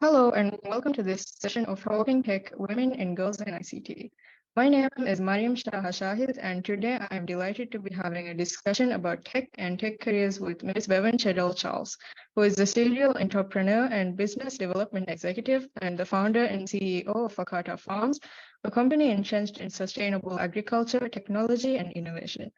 Hello and welcome to this session of Talking Tech Women and Girls in ICT. My name is Mariyam Shaaha Shahid, and today I am delighted to be having a discussion about tech and tech careers with Ms. Bevon Chadel Charles, who is a serial entrepreneur and business development executive and the founder and CEO of Akata Farms, a company entrenched in sustainable agriculture, technology, and innovation.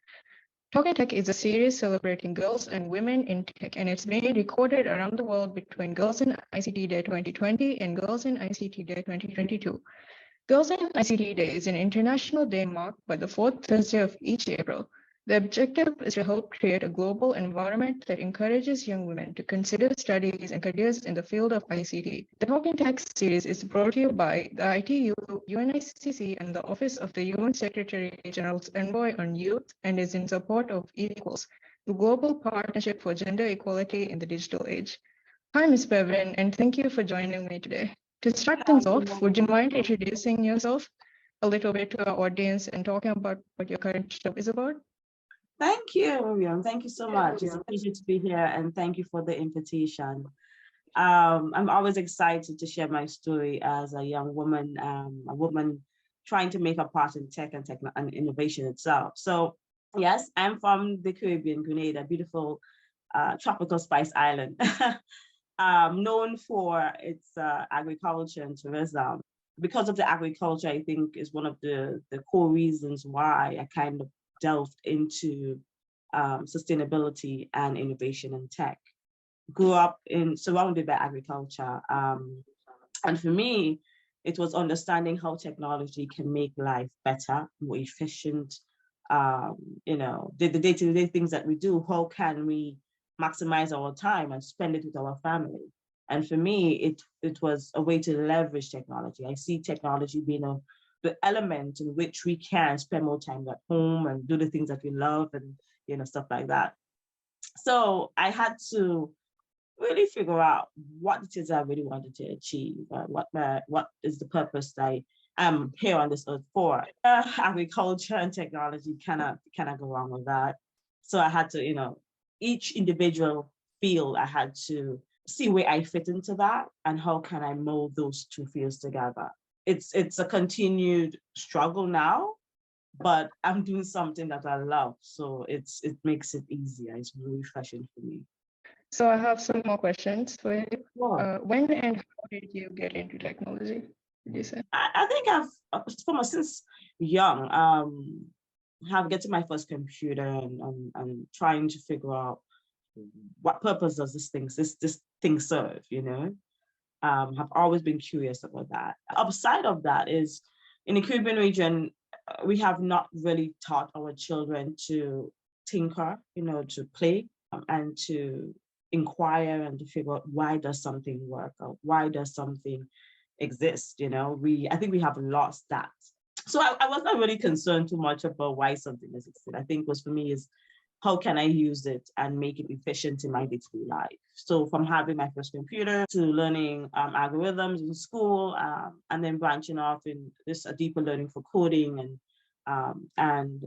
Talking Tech is a series celebrating girls and women in tech, and it's being recorded around the world between Girls in ICT Day 2020 and Girls in ICT Day 2022. Girls in ICT Day is an international day marked by the fourth Thursday of each April. The objective is to help create a global environment that encourages young women to consider studies and careers in the field of ICT. The Talking Tech series is brought to you by the ITU, UNICC, and the Office of the UN Secretary General's Envoy on Youth, and is in support of eQuals, the Global Partnership for Gender Equality in the Digital Age. Hi, Ms. Bevan, and thank you for joining me today. To start things off, would you mind introducing yourself a little bit to our audience and talking about what your current job is about? Thank you, Mariyam. Thank you so much. It's a pleasure to be here, and thank you for the invitation. I'm always excited to share my story as a young woman, a woman trying to make a part in tech and innovation itself. So yes, I'm from the Caribbean, Grenada, beautiful tropical spice island, known for its agriculture and tourism. Because of the agriculture, I think is one of the core reasons why I kind of delved into sustainability and innovation in tech. Grew up surrounded by agriculture. And for me, it was understanding how technology can make life better, more efficient. The day-to-day things that we do, how can we maximize our time and spend it with our family? And for me, it was a way to leverage technology. I see technology being the element in which we can spend more time at home and do the things that we love and stuff like that. So I had to really figure out what it is I really wanted to achieve, what is the purpose that I am here on this earth for. Agriculture and technology cannot go wrong with that. So I had to, each individual field, I had to see where I fit into that and how can I mold those two fields together. It's a continued struggle now, but I'm doing something that I love. So it makes it easier. It's really refreshing for me. So I have some more questions for you. Sure. When and how did you get into technology, did you say? I think since young, have getting my first computer and trying to figure out what purpose does this thing serve, have always been curious about that. Upside of that is in the Caribbean region, we have not really taught our children to tinker, to play and to inquire and to figure out why does something work or why does something exist. I think we have lost that. So I was not really concerned too much about why something existed. I think was for me is how can I use it and make it efficient in my day-to-day life? So from having my first computer to learning algorithms in school, and then branching off in a deeper learning for coding and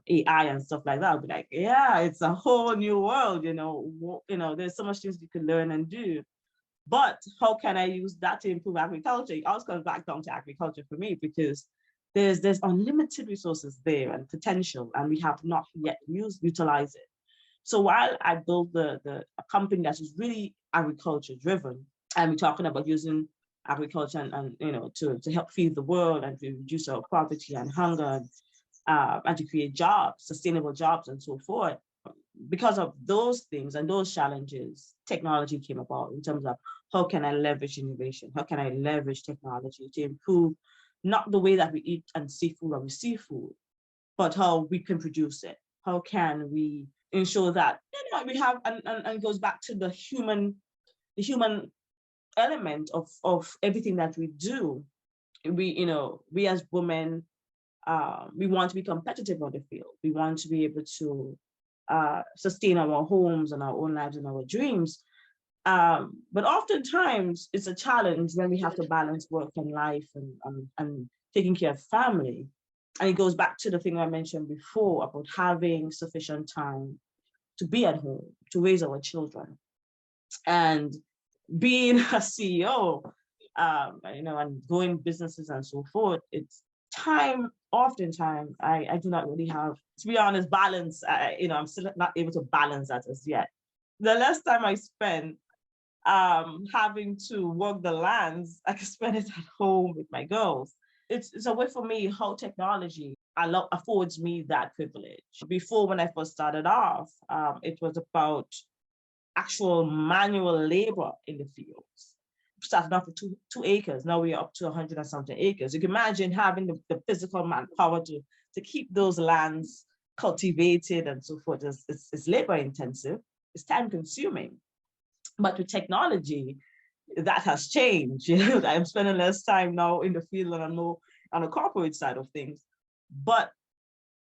AI and stuff like that, I'll be like, yeah, it's a whole new world, there's so much things you can learn and do. But how can I use that to improve agriculture? It always comes back down to agriculture for me, because there's unlimited resources there and potential, and we have not yet utilized it. So while I built a company that is really agriculture driven, and we're talking about using agriculture and to help feed the world and to reduce our poverty and hunger and to create jobs, sustainable jobs and so forth. Because of those things and those challenges, technology came about in terms of how can I leverage innovation? How can I leverage technology to improve not the way that we eat and see food or we see food, but how we can produce it? How can we ensure that we have, and it goes back to the human element of everything that we do. We as women, we want to be competitive on the field. We want to be able to sustain our homes and our own lives and our dreams. But oftentimes it's a challenge when we have to balance work and life and taking care of family. And it goes back to the thing I mentioned before about having sufficient time to be at home, to raise our children. And being a CEO, and growing businesses and so forth. It's oftentimes I do not really have, to be honest, balance. I'm still not able to balance that as yet. The less time I spend having to work the lands, I can spend it at home with my girls. It's a way for me how technology affords me that privilege. Before, when I first started off, it was about actual manual labor in the fields. Started off with two acres. Now we're up to 100 and something acres. You can imagine having the physical manpower to keep those lands cultivated and so forth. It's labor intensive. It's time consuming. But with technology, that has changed. I'm spending less time now in the field and I'm more on the corporate side of things. But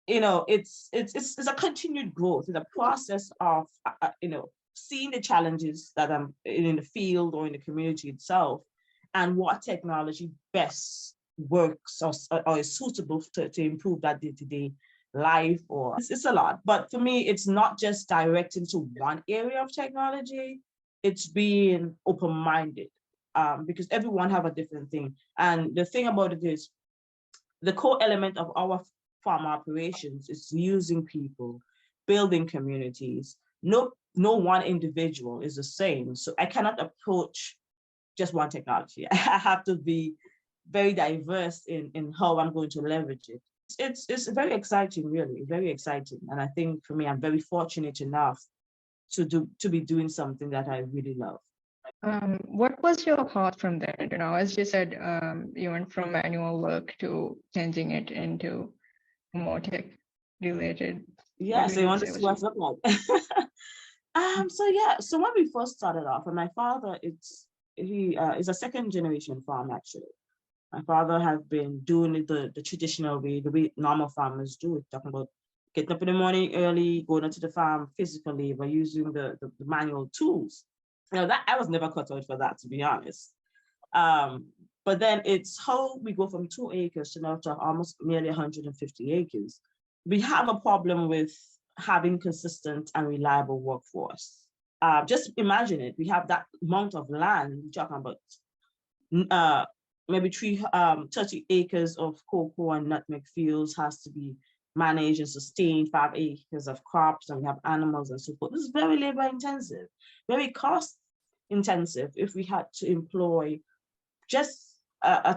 it's a continued growth. It's a process of seeing the challenges that I'm in the field or in the community itself, and what technology best works or is suitable to improve that day-to-day life. Or it's a lot. But for me, it's not just directing to one area of technology. It's being open-minded, because everyone have a different thing. And the thing about it is, the core element of our farm operations is using people, building communities. No one individual is the same. So I cannot approach just one technology. I have to be very diverse in how I'm going to leverage it. It's very exciting, really, very exciting. And I think for me, I'm very fortunate enough to be doing something that I really love. What was your path from there? As you said, you went from manual work to changing it into more tech related. Yeah, so you want to see what's up like. So when we first started off, and my father, he is a second generation farm actually. My father had been doing it the traditional way, the way normal farmers do it, talking about getting up in the morning early, going into the farm physically by using the manual tools. That I was never cut out for that, to be honest. But then it's how we go from 2 acres to now to almost nearly 150 acres. We have a problem with having consistent and reliable workforce. Just imagine it. We have that amount of land. We're talking about maybe 30 acres of cocoa and nutmeg fields has to be managed and sustained, 5 acres of crops, and we have animals and so forth. This is very labor intensive, very cost intensive if we had to employ just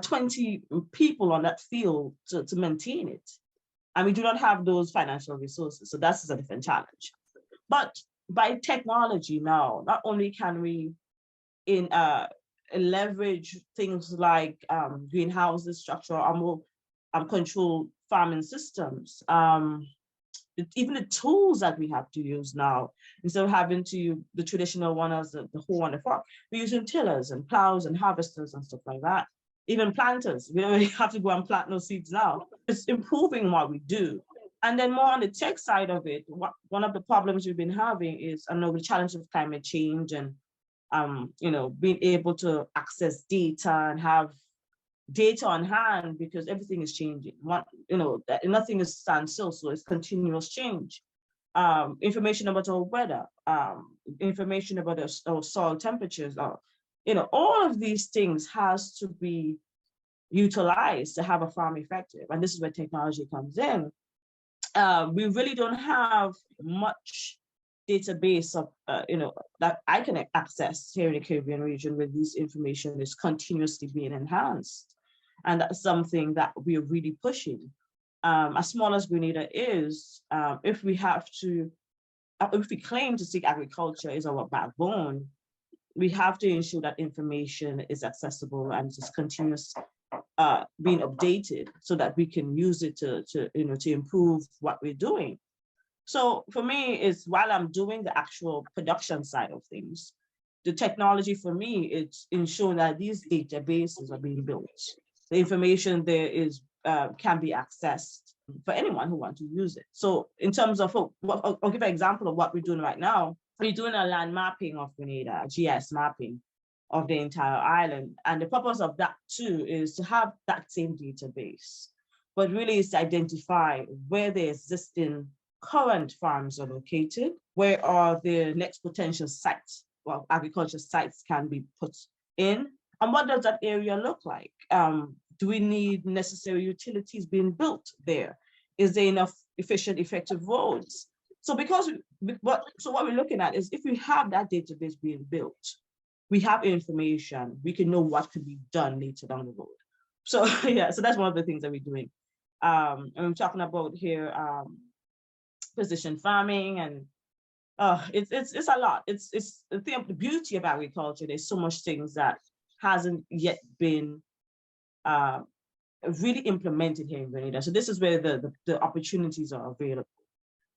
20 people on that field to maintain it. And we do not have those financial resources. So that's a different challenge. But by technology now, not only can we leverage things like greenhouses, structural or more controlled farming systems, even the tools that we have to use now, instead of having to use the traditional one as the hoe and the fork, we're using tillers and plows and harvesters and stuff like that. Even planters, we don't really have to go and plant no seeds now. It's improving what we do. And then more on the tech side of it, one of the problems we've been having is, I know, the challenge of climate change and being able to access data and have data on hand, because everything is changing. Nothing is standstill, so it's continuous change. Information about our weather, information about our soil temperatures, all of these things has to be utilized to have a farm effective. And this is where technology comes in. We really don't have much database of, that I can access here in the Caribbean region, where this information is continuously being enhanced. And that's something that we're really pushing. As small as Grenada is, if we claim to seek agriculture is our backbone, we have to ensure that information is accessible and is continuous, being updated, so that we can use it to improve what we're doing. So for me, is while I'm doing the actual production side of things, the technology for me, it's ensuring that these databases are being built. The information there is can be accessed for anyone who wants to use it. So in terms of, I'll give an example of what we're doing right now. We're doing a land mapping of Grenada, a GIS mapping of the entire island. And the purpose of that too is to have that same database, but really is to identify where the existing current farms are located, where are the next potential sites, well, agriculture sites can be put in, And what does that area look like? Do we need necessary utilities being built there? Is there enough efficient, effective roads? So what we're looking at is if we have that database being built, we have information, we can know what could be done later down the road. So yeah, so that's one of the things that we're doing. And I'm talking about here precision farming, and it's a lot. It's the beauty of agriculture. There's so much things that hasn't yet been really implemented here in Grenada. So this is where the opportunities are available.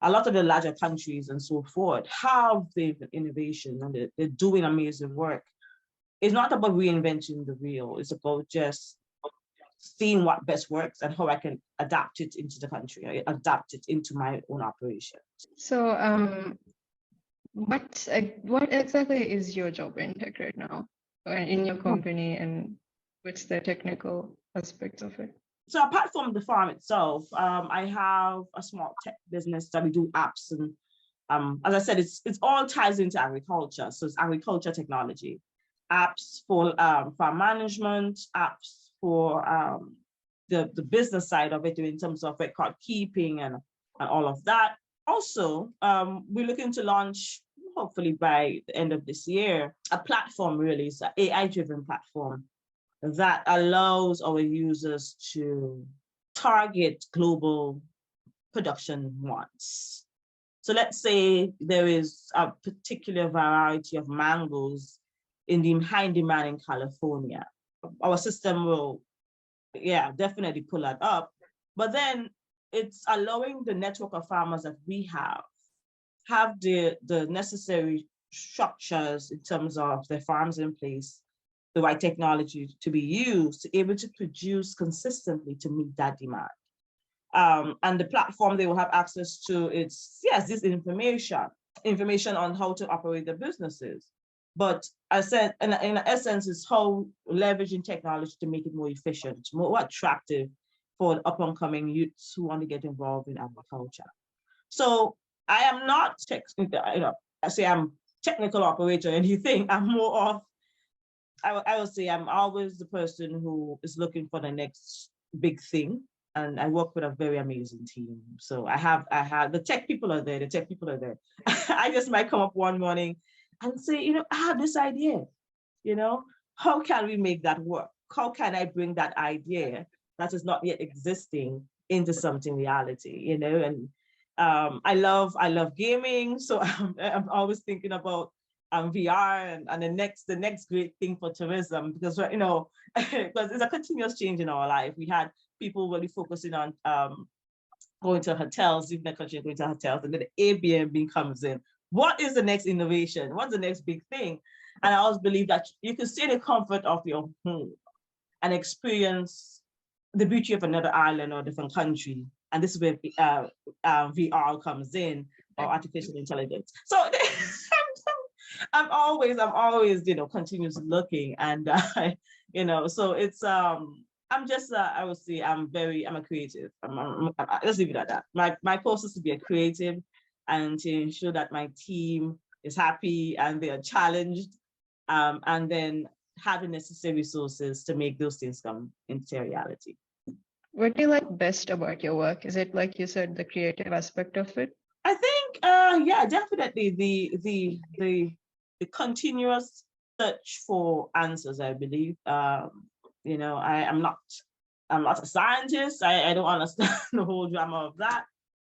A lot of the larger countries and so forth have the innovation, and they're doing amazing work. It's not about reinventing the wheel. It's about just seeing what best works and how I can adapt it into the country, adapt it into my own operation. So what exactly is your job in tech right now, in your company, and what's the technical aspects of it? So apart from the farm itself, I have a small tech business that we do apps, and as I said, it's all ties into agriculture. So it's agriculture technology, apps for farm management, apps for the business side of it in terms of record keeping and all of that. Also, we're looking to launch, hopefully by the end of this year, a platform, really, it's an AI-driven platform that allows our users to target global production wants. So let's say there is a particular variety of mangoes in the high demand in California. Our system will, definitely pull that up. But then it's allowing the network of farmers that we have the necessary structures in terms of their farms in place, the right technology to be used to be able to produce consistently to meet that demand. And the platform they will have access to, this information on how to operate their businesses. But I said, in essence, it's how leveraging technology to make it more efficient, more attractive for the up-and-coming youths who want to get involved in agriculture. So I am not I say I'm technical operator or anything. I'm more of, I would say I'm always the person who is looking for the next big thing. And I work with a very amazing team. So I have the tech people are there. I just might come up one morning and say, I have this idea, how can we make that work? How can I bring that idea that is not yet existing into something reality, And I love gaming. So I'm always thinking about VR and the next great thing for tourism, because because it's a continuous change in our life. We had people really focusing on going to hotels, even the country going to hotels, and then the Airbnb comes in. What is the next innovation? What's the next big thing? And I always believe that you can stay in the comfort of your home and experience the beauty of another island or a different country. And this is where VR comes in, or artificial intelligence. So I'm always, continuously looking, and so it's I'm just I would say I'm a creative. Let's leave it at that. My course is to be a creative and to ensure that my team is happy and they are challenged, and then have the necessary resources to make those things come into reality. What do you like best about your work? Is it, like you said, the creative aspect of it? I think, definitely the continuous search for answers, I believe. I'm not a scientist. I don't understand the whole drama of that.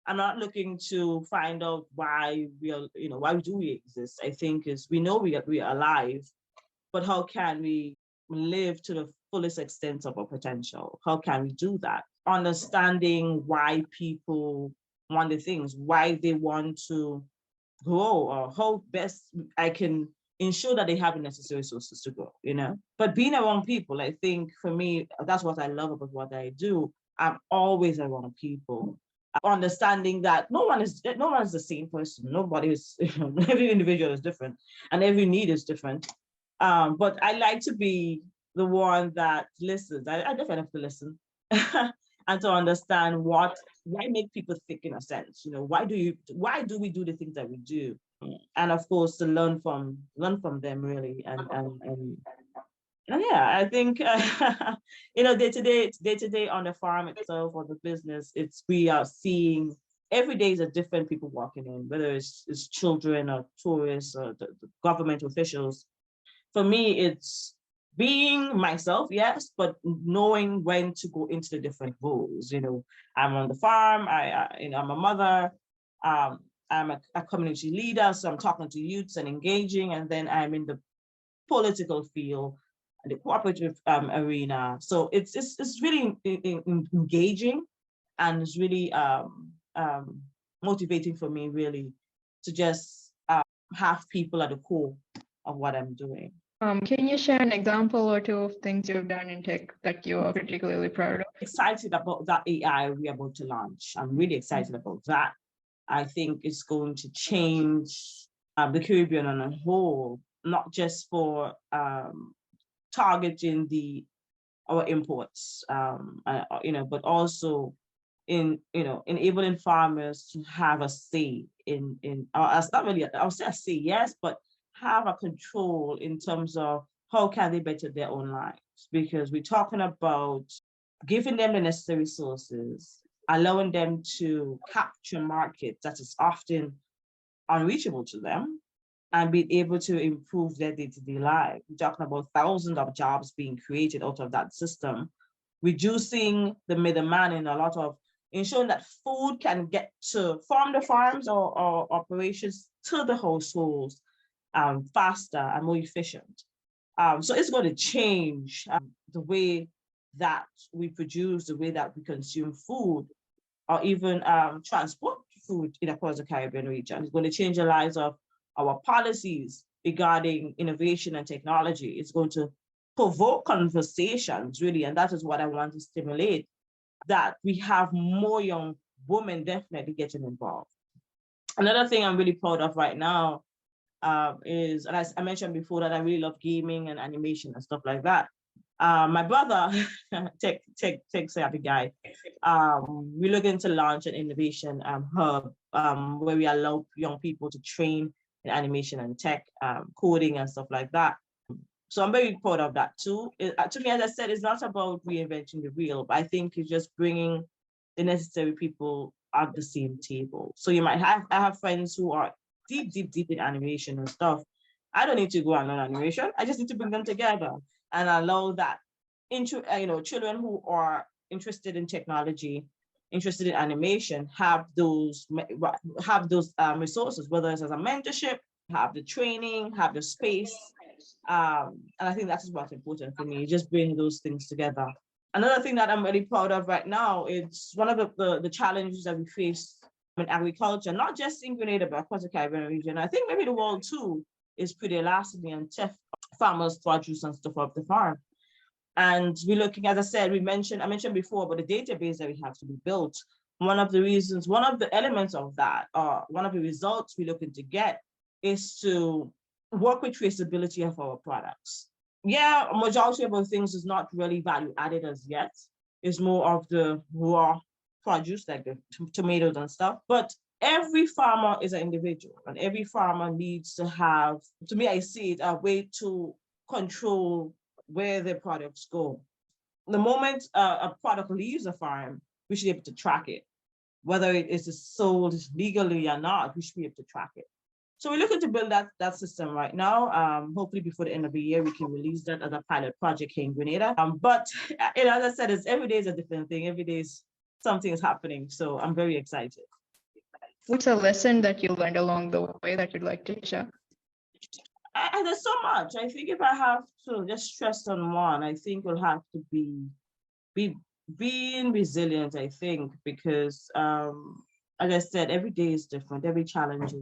I'm not looking to find out why why do we exist. I think is we know we are alive, but how can we live to the fullest extent of our potential? How can we do that? Understanding why people want the things, why they want to grow, or how best I can ensure that they have the necessary resources to grow, But being around people, I think for me, that's what I love about what I do. I'm always around people. Understanding that no one is the same person. Nobody is, every individual is different and every need is different. But I like to be the one that listens. I definitely have to listen and to understand why make people think in a sense. Why do we do the things that we do? And of course, to learn from them really, and And yeah, I think you know, day to day on the farm itself or the business, we are seeing every day is a different people walking in, whether it's children or tourists or the government officials. For me, it's being myself, yes, but knowing when to go into the different roles. You know, I'm on the farm. You know, I'm a mother. I'm a community leader, so I'm talking to youths and engaging, and then I'm in the political field, the cooperative arena. So it's really engaging, and it's really motivating for me, really, to just have people at the core of what I'm doing. Can you share an example or two of things you've done in tech that you are particularly proud of? Excited about that AI we're about to launch. I'm really excited about that. I think it's going to change the Caribbean on a whole, not just for targeting our imports, you know, but also enabling farmers to have a say it's not really, I would say a say, yes, but have a control in terms of how can they better their own lives, because we're talking about giving them the necessary resources, allowing them to capture markets that is often unreachable to them, and be able to improve their day-to-day life. We're talking about thousands of jobs being created out of that system, reducing the middleman in a lot of ensuring that food can get from the farms or operations to the households faster and more efficient. So it's going to change the way that we produce, the way that we consume food, or even transport food across the Caribbean region. It's going to change the lives of our policies regarding innovation and technology. It's going to provoke conversations, really, and that is what I want to stimulate, that we have more young women definitely getting involved. Another thing I'm really proud of right now is, and as I mentioned before, that I really love gaming and animation and stuff like that. My brother, tech savvy guy, we're looking to launch an innovation hub where we allow young people to train in animation and tech, coding and stuff like that. So I'm very proud of that too. To me, as I said, it's not about reinventing the wheel, but I think it's just bringing the necessary people at the same table. So I have friends who are deep in animation and stuff. I don't need to go and learn animation. I just need to bring them together and allow that children who are interested in technology, interested in animation, have those resources, whether it's as a mentorship, have the training, have the space. And I think that is what's important for me, just bring those things together. Another thing that I'm really proud of right now is one of the challenges that we face in agriculture, not just in Grenada, but across the Caribbean region. I think maybe the world too is pretty elastic and tough farmers produce and stuff off the farm. And we're looking, as I said, I mentioned before about the database that we have to be built. One of the elements of that, one of the results we're looking to get is to work with traceability of our products. Yeah, a majority of those things is not really value added as yet. It's more of the raw produce, like the tomatoes and stuff. But every farmer is an individual, and every farmer needs to have, to me, I see it, a way to control where their products go. The moment a product leaves a farm, we should be able to track it. Whether it is sold legally or not, we should be able to track it. So we're looking to build that system right now. Hopefully before the end of the year, we can release that as a pilot project here in Grenada. But as I said, every day is a different thing. Every day something is happening. So I'm very excited. What's a lesson that you learned along the way that you'd like to share? There's so much. I think if I have to just stress on one, I think it'll have to be being resilient, I think, because as I said, every day is different. Every challenge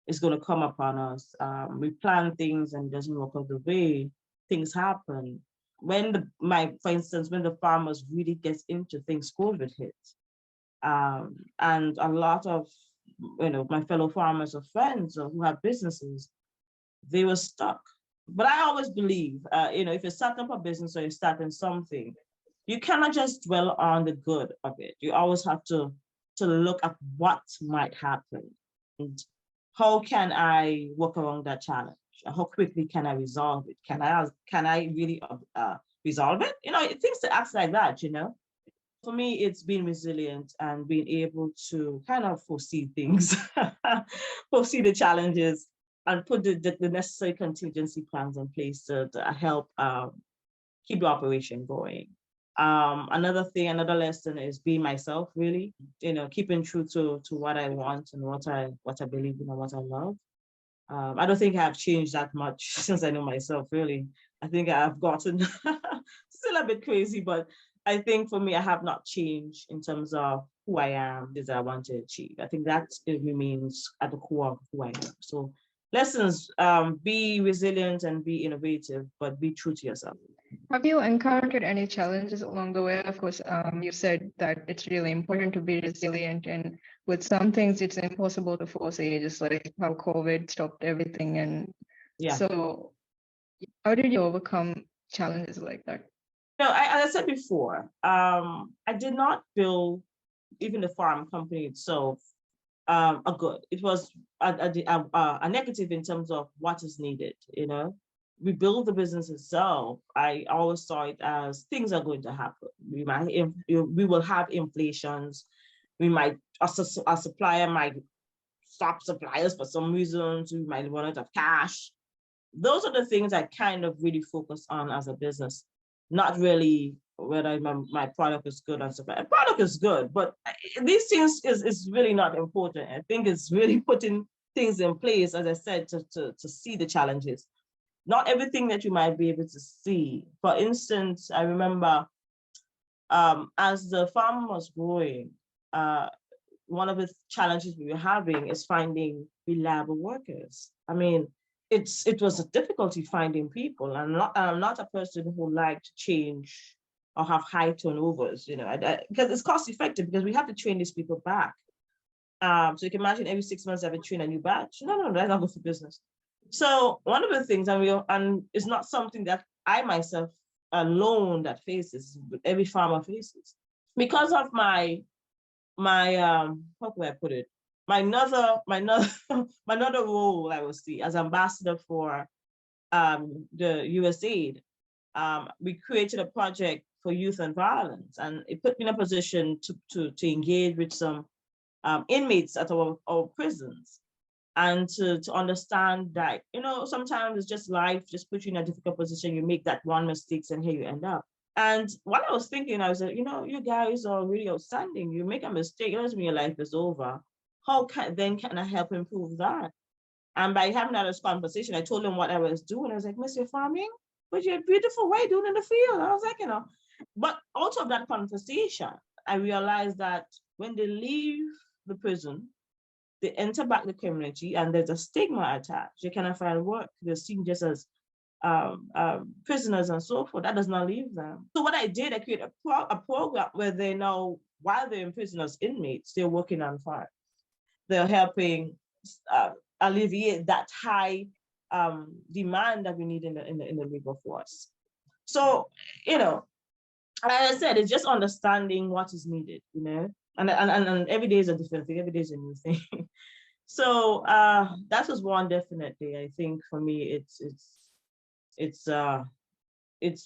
is going to come upon us. We plan things and it doesn't work out the way, things happen. For instance, when the farmers really get into things, COVID hit. And a lot of my fellow farmers or friends who have businesses, they were stuck. But I always believe, if you're starting up a business or you're starting something, you cannot just dwell on the good of it. You always have to look at what might happen and how can I work around that challenge. How quickly can I resolve it? Can I really resolve it? Things to ask like that, For me, it's being resilient and being able to kind of foresee things, foresee the challenges, and put the necessary contingency plans in place to help keep the operation going. Another lesson is being myself, really, keeping true to what I want and what I believe in and what I love. I don't think I've changed that much since I know myself, really. I think I've gotten still a bit crazy, but I think for me, I have not changed in terms of who I am, this I want to achieve. I think that it remains at the core of who I am. So lessons, be resilient and be innovative, but be true to yourself. Have you encountered any challenges along the way? Of course, you said that it's really important to be resilient, and with some things, it's impossible to foresee, just like how COVID stopped everything. And Yeah. so, how did you overcome challenges like that? As I said before, I did not build even the farm company itself a good. It was a negative in terms of what is needed, We build the business itself. I always saw it as things are going to happen. We will have inflations. A supplier might stop suppliers for some reasons. We might run out of cash. Those are the things I kind of really focus on as a business, not really whether my product is good or something. The product is good, but these things is really not important. I think it's really putting things in place, as I said, to see the challenges. Not everything that you might be able to see. For instance, I remember as the farm was growing, one of the challenges we were having is finding reliable workers. I mean, it was a difficulty finding people. I'm not a person who liked to change or have high turnovers, because it's cost effective, because we have to train these people back. So you can imagine every 6 months I have to train a new batch. No, that's not good for business. So one of the things, and it's not something that I myself alone that faces, but every farmer faces, because of my how can I put it? My another role I will see as ambassador for the USAID. We created a project for youth and violence, and it put me in a position to engage with some inmates at our prisons, and to understand that, sometimes it's just life, just put you in a difficult position. You make that one mistake and here you end up. And what I was thinking, I was like, you guys are really outstanding. You make a mistake, it doesn't mean your life is over. How can I help improve that? And by having that conversation, I told him what I was doing. I was like, Miss, you're farming, but you're beautiful. What are you doing in the field? I was like, But out of that conversation, I realized that when they leave the prison, they enter back the community, and there's a stigma attached. They cannot find work. They're seen just as prisoners and so forth. That does not leave them. So what I did, I created a program where they know, while they're in prison as inmates, they're working on farms. They're helping alleviate that high demand that we need in the labor force. So, as I said, it's just understanding what is needed, and every day is a different thing. Every day is a new thing. So that was one definitely. I think for me, it's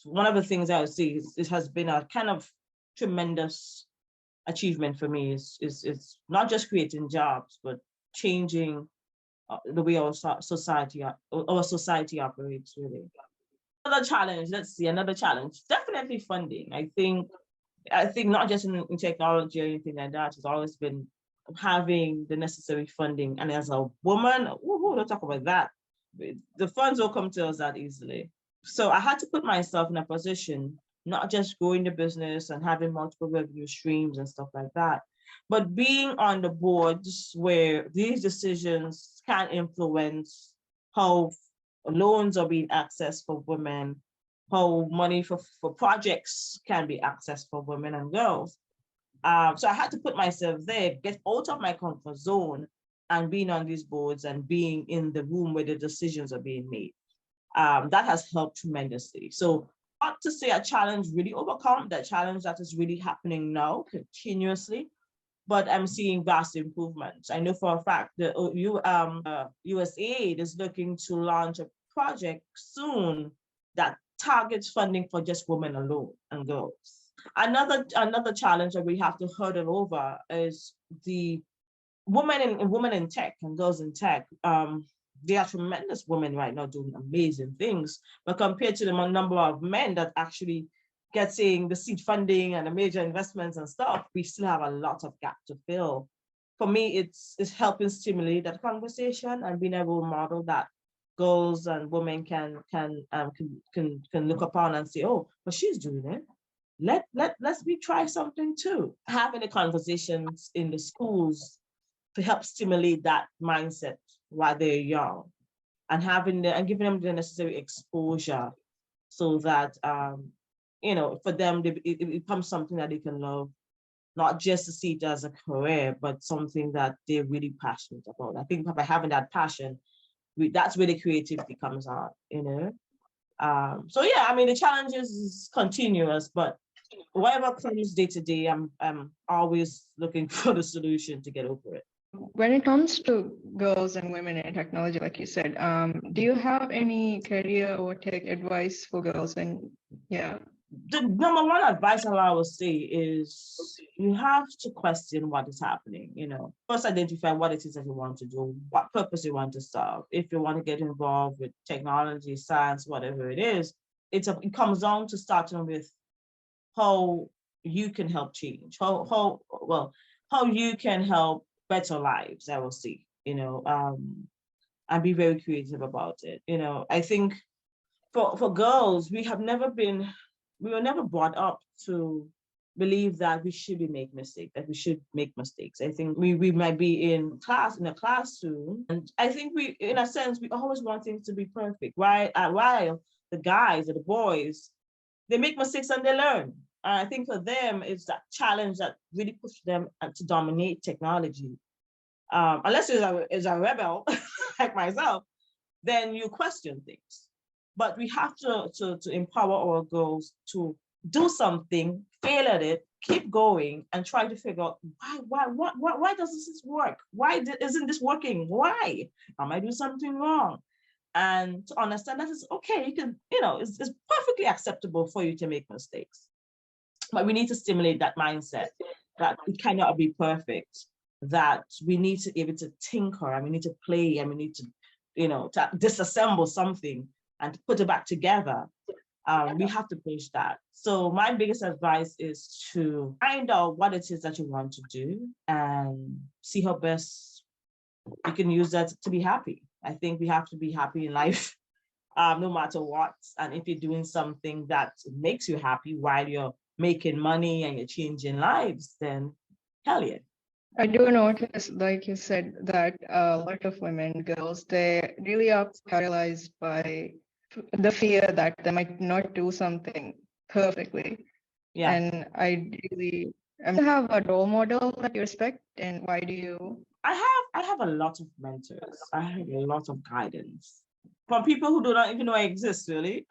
one of the things I would say it has been a kind of tremendous achievement for me. It's not just creating jobs, but changing the way our society operates, really. Another challenge. Let's see, another challenge. Definitely funding. I think not just in technology or anything like that. It's always been having the necessary funding. And as a woman, don't talk about that. The funds will come to us that easily. So I had to put myself in a position, not just growing the business and having multiple revenue streams and stuff like that, but being on the boards where these decisions can influence how loans are being accessed for women, how money for projects can be accessed for women and girls. So I had to put myself there, get out of my comfort zone, and being on these boards and being in the room where the decisions are being made. That has helped tremendously. So not to say a challenge really overcome, that challenge that is really happening now continuously, but I'm seeing vast improvements. I know for a fact that USAID is looking to launch project soon that targets funding for just women alone and girls. Another challenge that we have to hurdle over is the women in tech and girls in tech. They are tremendous women right now doing amazing things, but compared to the number of men that actually getting the seed funding and the major investments and stuff, we still have a lot of gap to fill. For me, it's helping stimulate that conversation and being able to model that girls and women can look upon and say, oh, but she's doing it. Let's me try something too. Having the conversations in the schools to help stimulate that mindset while they're young, and giving them the necessary exposure so that for them it becomes something that they can love, not just to see it as a career, but something that they're really passionate about. I think by having that passion, that's where the creativity comes out. So yeah, I mean the challenges is continuous, but whatever comes day to day, I'm always looking for the solution to get over it. When it comes to girls and women in technology, like you said, do you have any career or tech advice for girls? And yeah. The number one advice I would say is you have to question what is happening. First identify what it is that you want to do, what purpose you want to serve. If you want to get involved with technology, science, whatever it is, it comes down to starting with how you can help change, how you can help better lives, I will say, and be very creative about it. I think for girls, we were never brought up to believe that we should make mistakes, I think we might be in a classroom, and I think we, in a sense, we always want things to be perfect, right? While the guys or the boys, they make mistakes and they learn. I think for them, it's that challenge that really pushed them to dominate technology. Unless it's a rebel like myself, then you question things. But we have to empower our girls to do something, fail at it, keep going, and try to figure out why doesn't this work? Why isn't this working? Why am I doing something wrong? And to understand that it's okay. You can, it's perfectly acceptable for you to make mistakes. But we need to stimulate that mindset that it cannot be perfect, that we need to be able to tinker, and we need to play, and we need to, to disassemble something and put it back together. We have to push that. So my biggest advice is to find out what it is that you want to do and see how best you can use that to be happy. I think we have to be happy in life, no matter what. And if you're doing something that makes you happy while you're making money and you're changing lives, then hell yeah. I do notice, like you said, that a lot of women, girls, they really are paralyzed by the fear that they might not do something perfectly. Yeah. And I have a role model that you respect, and why do you? I have a lot of mentors. I have a lot of guidance from people who do not even know I exist, really.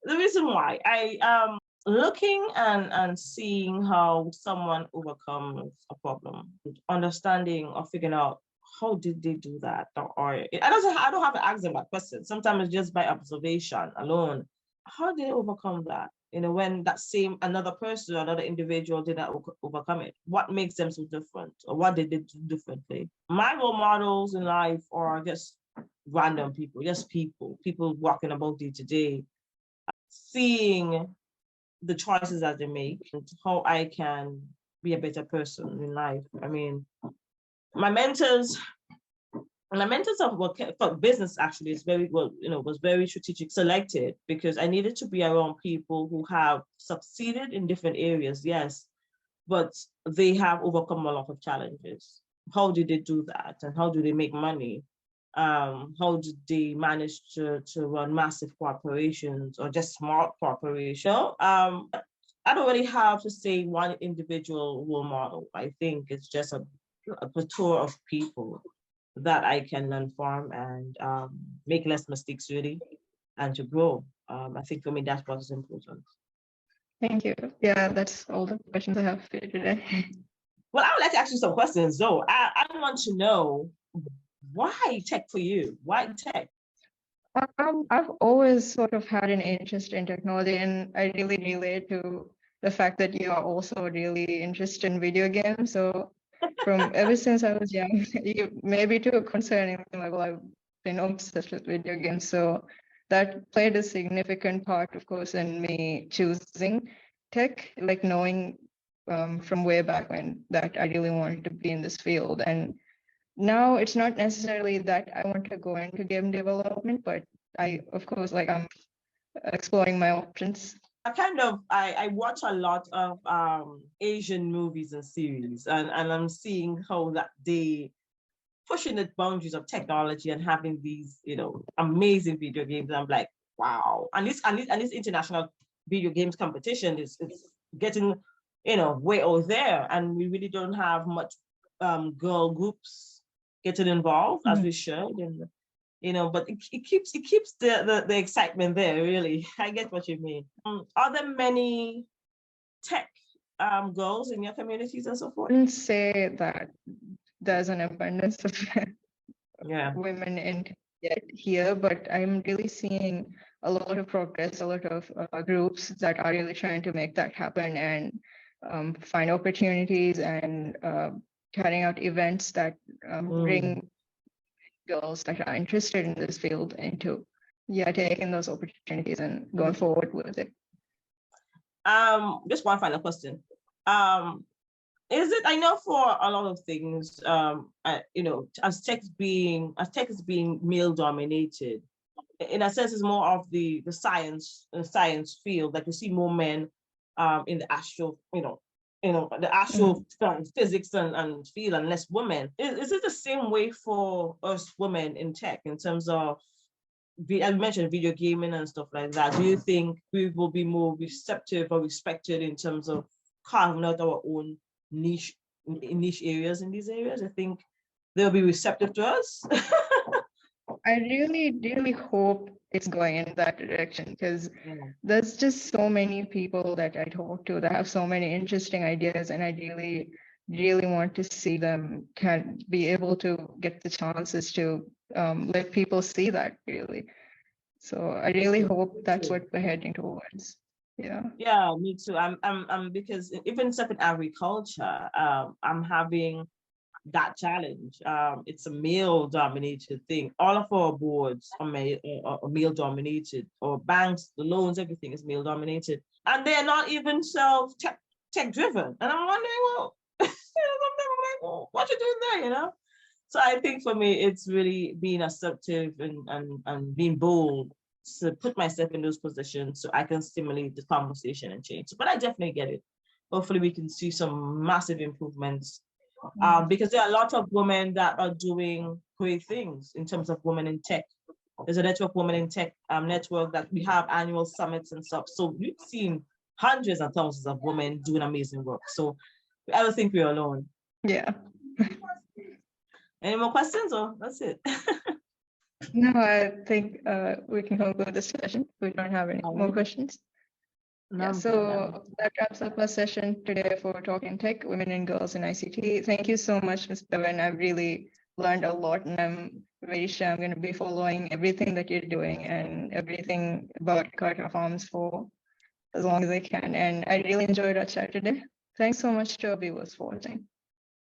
The reason why looking and seeing how someone overcomes a problem, understanding or figuring out how did they do that, or I don't have to ask them that question. Sometimes it's just by observation alone. How did they overcome that? When that same another person, another individual did not overcome it. What makes them so different, or what they did differently? My role models in life are just random people, just people walking about day to day, seeing the choices that they make and how I can be a better person in life. I mean, my mentors of work for business actually is very well, was very strategic selected, because I needed to be around people who have succeeded in different areas, yes, but they have overcome a lot of challenges. How did they do that? And how do they make money? How did they manage to run massive corporations or just smart corporations? I don't really have to say one individual role model. I think it's just a plethora of people that I can learn from and make less mistakes, really, and to grow. I think for me, that's what is important. Thank you. Yeah, that's all the questions I have for you today. Well, I would like to ask you some questions, though. I want to know, why tech for you? Why tech? I've always sort of had an interest in technology, and I really relate to the fact that you are also really interested in video games. So, from ever since I was young, maybe to a concerning level, I've been obsessed with video games. So, that played a significant part, of course, in me choosing tech, like knowing from way back when that I really wanted to be in this field. And now it's not necessarily that I want to go into game development, but of course, like I'm exploring my options. I watch a lot of Asian movies and series, and I'm seeing how that they pushing the boundaries of technology and having these, amazing video games. And I'm like, wow. And this international video games competition is getting, way out there. And we really don't have much girl groups getting involved as we should. And but it keeps the excitement there, really. I get what you mean. Are there many tech girls in your communities and so I forth? wouldn't say that there's an abundance of Yeah. women in yet here, but I'm really seeing a lot of progress, a lot of groups that are really trying to make that happen and find opportunities and carrying out events that bring girls that are interested in this field into taking those opportunities and going forward with it. Just one final question. Is it, I know for a lot of things, as tech is being male dominated, in a sense, it's more of the science field that you see more men in the astro, the actual physics and field, and less women. Is it the same way for us women in tech in terms of, as you mentioned, video gaming and stuff like that? Do you think we will be more receptive or respected in terms of carving out our own niche areas in these areas? I think they'll be receptive to us. I really, really hope it's going in that direction because there's just so many people that I talk to that have so many interesting ideas, and I really, really want to see them can be able to get the chances to let people see that, really. So I really hope that's what we're heading towards. Yeah. Yeah, me too. I'm because even stuff in agriculture, I'm having that challenge. It's a male dominated thing. All of our boards are male dominated, or banks, the loans, everything is male dominated. And they're not even tech driven. And I'm wondering, well, what you doing there, So I think for me, it's really being assertive and being bold to put myself in those positions so I can stimulate the conversation and change. But I definitely get it. Hopefully we can see some massive improvements because there are a lot of women that are doing great things in terms of women in tech. There's a network, Women in Tech network, that we have annual summits and stuff. So we've seen hundreds and thousands of women doing amazing work. So I don't think we're alone. Yeah. Any more questions, or that's it? No, I think we can conclude this session. We don't have any more questions. Yeah, so that wraps up our session today for Talking Tech, Women and Girls in ICT. Thank you so much, Ms. Bevon. I've really learned a lot, and I'm very sure I'm going to be following everything that you're doing and everything about Akata Farms for as long as I can. And I really enjoyed our chat today. Thanks so much to our viewers for watching.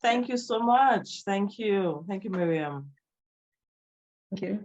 Thank you so much. Thank you. Thank you, Mariyam. Thank you.